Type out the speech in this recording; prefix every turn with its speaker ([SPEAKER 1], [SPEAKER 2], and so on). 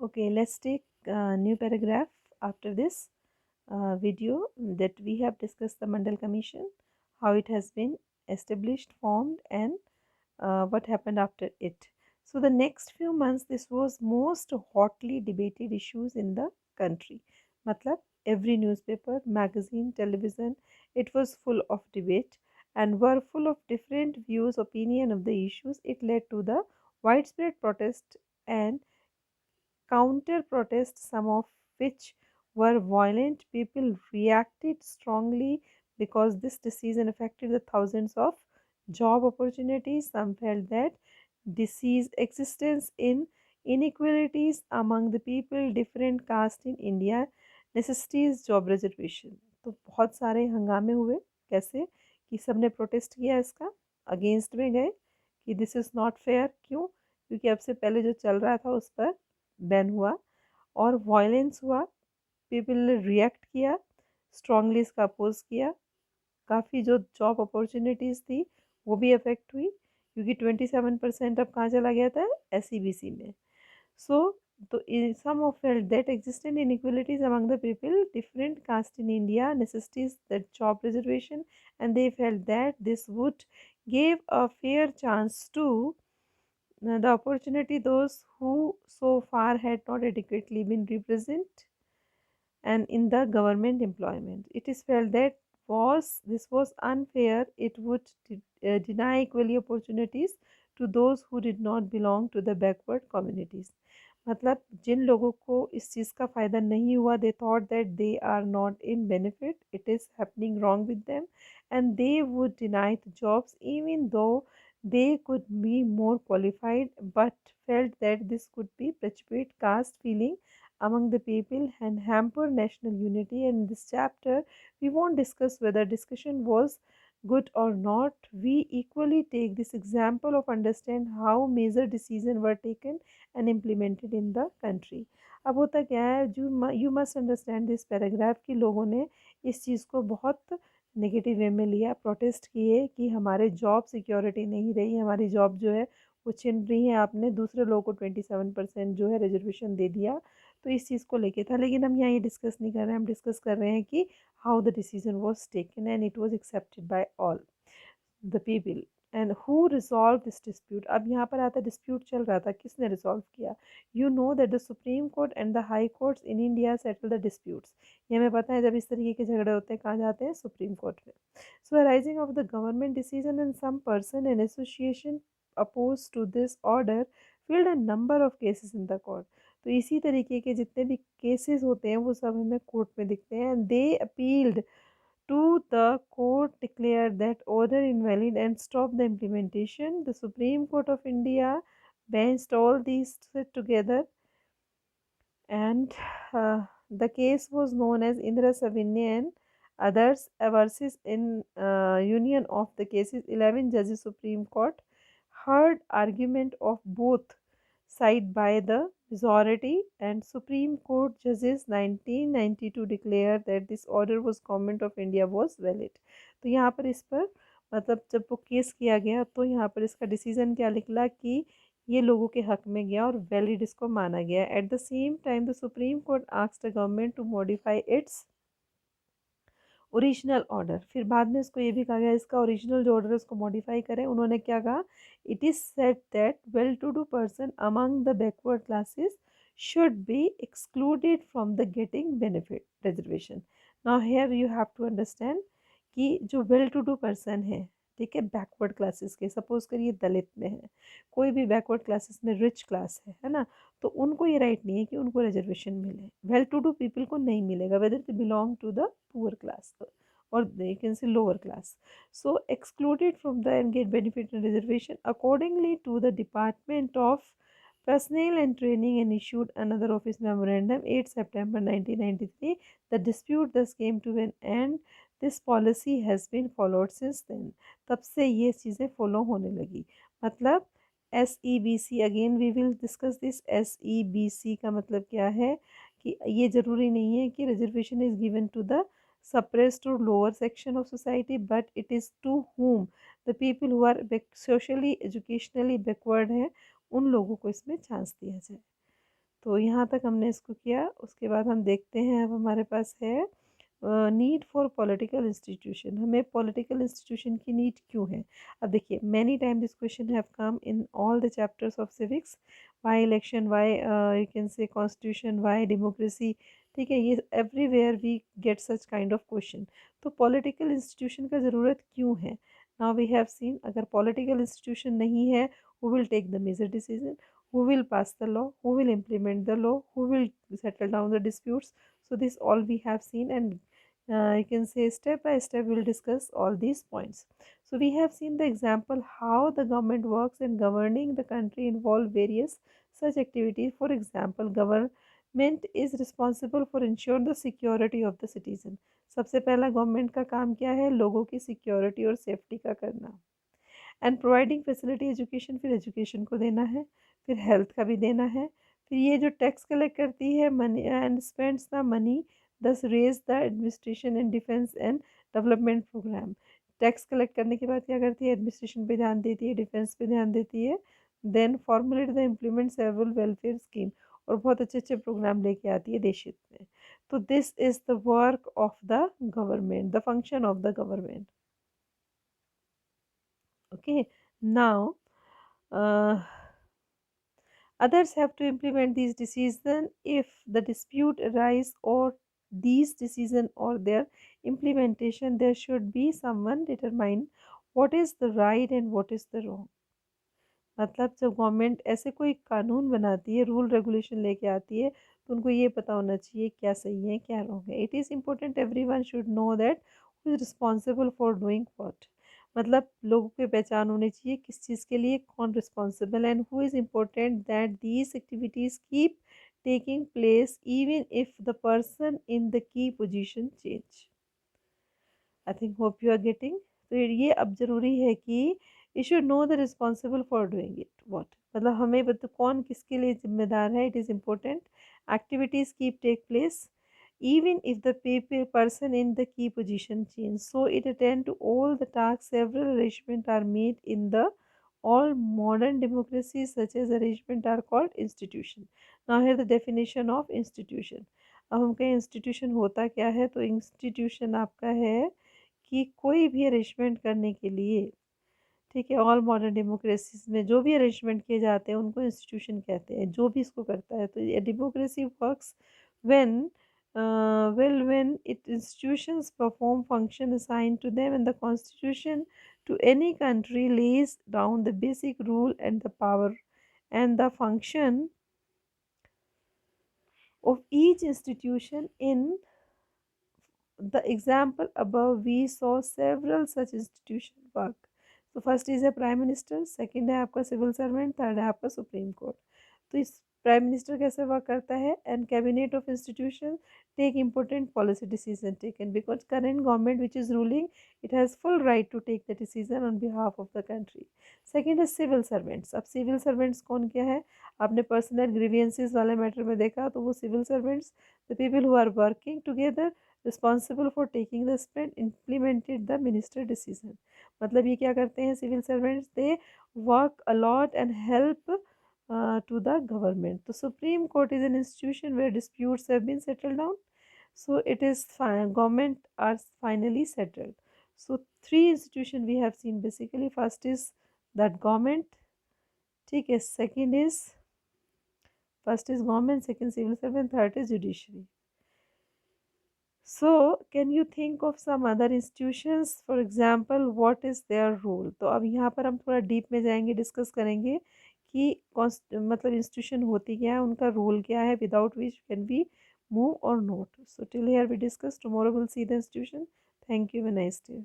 [SPEAKER 1] Okay, let's take a new paragraph after this video that we have discussed the Mandal Commission, how it has been established, formed, and what happened after it. So the next few months, this was most hotly debated issues in the country. Matlab, every newspaper, magazine, television, it was full of debate and were full of different views, opinion of the issues. It led to the widespread protest and counter protests, some of which were violent. People reacted strongly because this decision affected the thousands of job opportunities. Some felt that disease existence in inequalities among the people, different caste in India, necessitates job reservation. तो बहुत सारे हंगामे हुए, कैसे कि सबने protest किया, इसका अगेंस्ट में गए कि दिस इज़ नॉट फेयर। क्यों? क्योंकि अब से पहले जो चल रहा था उस पर बैन हुआ और वायलेंस हुआ। पीपल ने रिएक्ट किया, स्ट्रांगली इसका अपोज किया। काफ़ी जो जॉब अपॉर्चुनिटीज़ थी वो भी अफेक्ट हुई, क्योंकि 27% अब कहाँ चला गया था, SEBC में। सो तो some of felt that existed inequalities among the people, different caste in India necessitates that job reservation, and they felt that this would give a fair chance to the opportunity those who so far had not adequately been represented and in the government employment. It is felt that was this was unfair. It would deny equally opportunities to those who did not belong to the backward communities. मतलब जिन लोगों को इस चीज़ का फ़ायदा नहीं हुआ, they thought that they are not in benefit, it is happening wrong with them, and they would deny the jobs even though they could be more qualified, but felt that this could be perpetuate caste feeling among the people and hamper national unity. And in this chapter, we won't discuss whether discussion was good or not. We equally take this example of understand how major decisions were taken and implemented in the country. अब होता क्या है, जो you must understand this paragraph कि लोगों ने इस चीज़ को बहुत नेगेटिव वे में लिया, प्रोटेस्ट किए कि हमारे जॉब सिक्योरिटी नहीं रही, हमारी जॉब जो है वो छिन रही है, आपने दूसरे लोगों को 27% जो है रिजर्वेशन दे दिया। तो इस चीज़ को लेके था, लेकिन हम यहाँ ये डिस्कस नहीं कर रहे हैं, हम डिस्कस कर रहे हैं कि how the decision was taken and it was accepted by all the people and who resolve this dispute. अब यहाँ पर आता है डिस्प्यूट चल रहा था, किसने रिजॉल्व किया? You know that the supreme court and the high courts in India settle the disputes. ये हमें पता है, जब इस तरीके के झगड़े होते हैं कहाँ जाते हैं? सुप्रीम कोर्ट में। So arising of the government decision and some person and association oppose to this order filed a number of cases in the court. तो इसी तरीके के जितने भी केसेस होते हैं वो सब हमें कोर्ट में दिखते हैं। And they appealed to the court, declared that order invalid and stopped the implementation. The Supreme Court of India benched all these together, and the case was known as Indra Savinya and others versus in union of the cases. 11 judges Supreme Court heard argument of both side by the majority, and Supreme Court judges 1992 declared that this order was government of India was valid. तो यहाँ पर इस पर मतलब जब वो case किया गया तो यहाँ पर इसका डिसीजन क्या निकला कि ये लोगों के हक में गया और वैलिड इसको माना गया। At the same time the supreme court asked the government to modify its original order. फिर बाद में इसको ये भी कहा गया इसका ओरिजिनल जो ऑर्डर है उसको मॉडिफाई करें। उन्होंने क्या कहा? It is said that well to do person among the backward classes should be excluded from the getting benefit reservation. Now here you have to understand कि जो वेल टू डू पर्सन है, ठीक है, backward classes के, suppose करिए दलित में है, कोई भी बैकवर्ड क्लासेस में रिच क्लास है ना, तो उनको ये राइट नहीं है कि उनको रिजर्वेशन मिले। वेल टू डू पीपल को नहीं मिलेगा, whether they belong to the poor class or they can say lower class, so excluded from the and get benefit and reservation. Accordingly to the Department of Personnel and Training and issued another office memorandum 8 September 1993. The dispute thus came to an end. This policy has been followed since then. तब से ये चीज़ें follow होने लगी। मतलब SEBC, again we will discuss this. SEBC का मतलब क्या है कि ये ज़रूरी नहीं है कि reservation is given to the suppressed or lower section of society, but it is to whom the people who are socially educationally backward हैं उन लोगों को इसमें चांस दिया जाए। तो यहाँ तक हमने इसको किया। उसके बाद हम देखते हैं, अब हमारे पास है नीड फॉर पॉलिटिकल इंस्टीट्यूशन। हमें पॉलिटिकल इंस्टीट्यूशन की नीड क्यों है? अब देखिए, many time this question have come in all the chapters of civics. Why election, why you can say constitution, why democracy. ठीक है, ये everywhere we get such kind of question. तो political institution का ज़रूरत क्यों है? नाउ वी हैव सीन, अगर political institution नहीं है, who will take the major decision, who will pass the law, who will implement the law, who will settle down the disputes. So this all we have seen, and you can say step by step we'll discuss all these points. So we have seen the example how the government works, and governing the country involve various such activities. For example, government is responsible for ensure the security of the citizen. सबसे पहला government का काम क्या है? लोगों की security और safety का करना। एंड प्रोवाइडिंग फैसिलिटी एजुकेशन, फिर एजुकेशन को देना है, फिर हेल्थ का भी देना है। फिर ये जो टैक्स कलेक्ट करती है, money and spends the money, thus raise the administration and defence and development programme. Tax collect करने के बाद क्या करती है? एडमिनिस्ट्रेशन पे ध्यान देती है, डिफेंस पे ध्यान देती है, then formulate the implement several welfare scheme, और बहुत अच्छे अच्छे प्रोग्राम लेके आती है देश हित में। तो this is the work of the government, the function of the government. Okay, now uh, others have to implement these decisions. If the dispute arise or these decisions or their implementation, there should be someone determine what is the right and what is the wrong. मतलब जब government ऐसे कोई कानून बनाती है, rule regulation लेके आती है, तो उनको ये पता होना चाहिए क्या सही है क्या रॉन्ग है। It is important everyone should know that who is responsible for doing what. मतलब लोगों की पहचान होनी चाहिए किस चीज़ के लिए कौन responsible, and who is important that these activities keep taking place even if the person in the key position change. I think hope you are getting. तो ये अब ज़रूरी है कि you should know the responsible for doing it what, मतलब हमें बता कौन किसके लिए जिम्मेदार है। It is important activities keep take place even if the person in the key position change, so it attend to all the tasks. Several arrangements are made in the all modern democracies, such as arrangement are called institution. Now here the definition of institution. अब हम कहें institution होता क्या है, तो institution आपका है कि कोई भी अरेंजमेंट करने के लिए, ठीक है, ऑल मॉडर्न डेमोक्रेसीज में जो भी अरेंजमेंट किए जाते हैं उनको इंस्टीट्यूशन कहते हैं, जो भी इसको करता है। तो ये democracy works when when it institutions perform function assigned to them, and the constitution to any country lays down the basic rule and the power and the function of each institution. In the example above, we saw several such institution work. So first is a prime minister, second है आपका civil servant, third है आपका supreme court. तो इस prime minister कैसे work करता है? And cabinet of institution take important policy decision taken, because current government which is ruling, it has full right to take the decision on behalf of the country. Second है civil servants. अब civil servants कौन क्या है? आपने personal grievances वाले matter में देखा, तो वो civil servants the people who are working together responsible for taking the step implemented the minister decision. मतलब ये क्या करते हैं civil servants? They work a lot and help to the government. The Supreme Court is an institution where disputes have been settled down. So it is fine, government are finally settled. So three institutions we have seen basically. First is that government, ठीक है, second is first is government, second civil servant, third is judiciary. So can you think of some other institutions? For example, what is their role? तो अब यहाँ पर हम थोड़ा deep में जाएंगे, डिस्कस करेंगे कि मतलब इंस्टीट्यूशन होती क्या है, उनका रोल क्या है, without which can be move और not. So till here we discuss. Tomorrow will see the institution. Thank you. Have a nice day.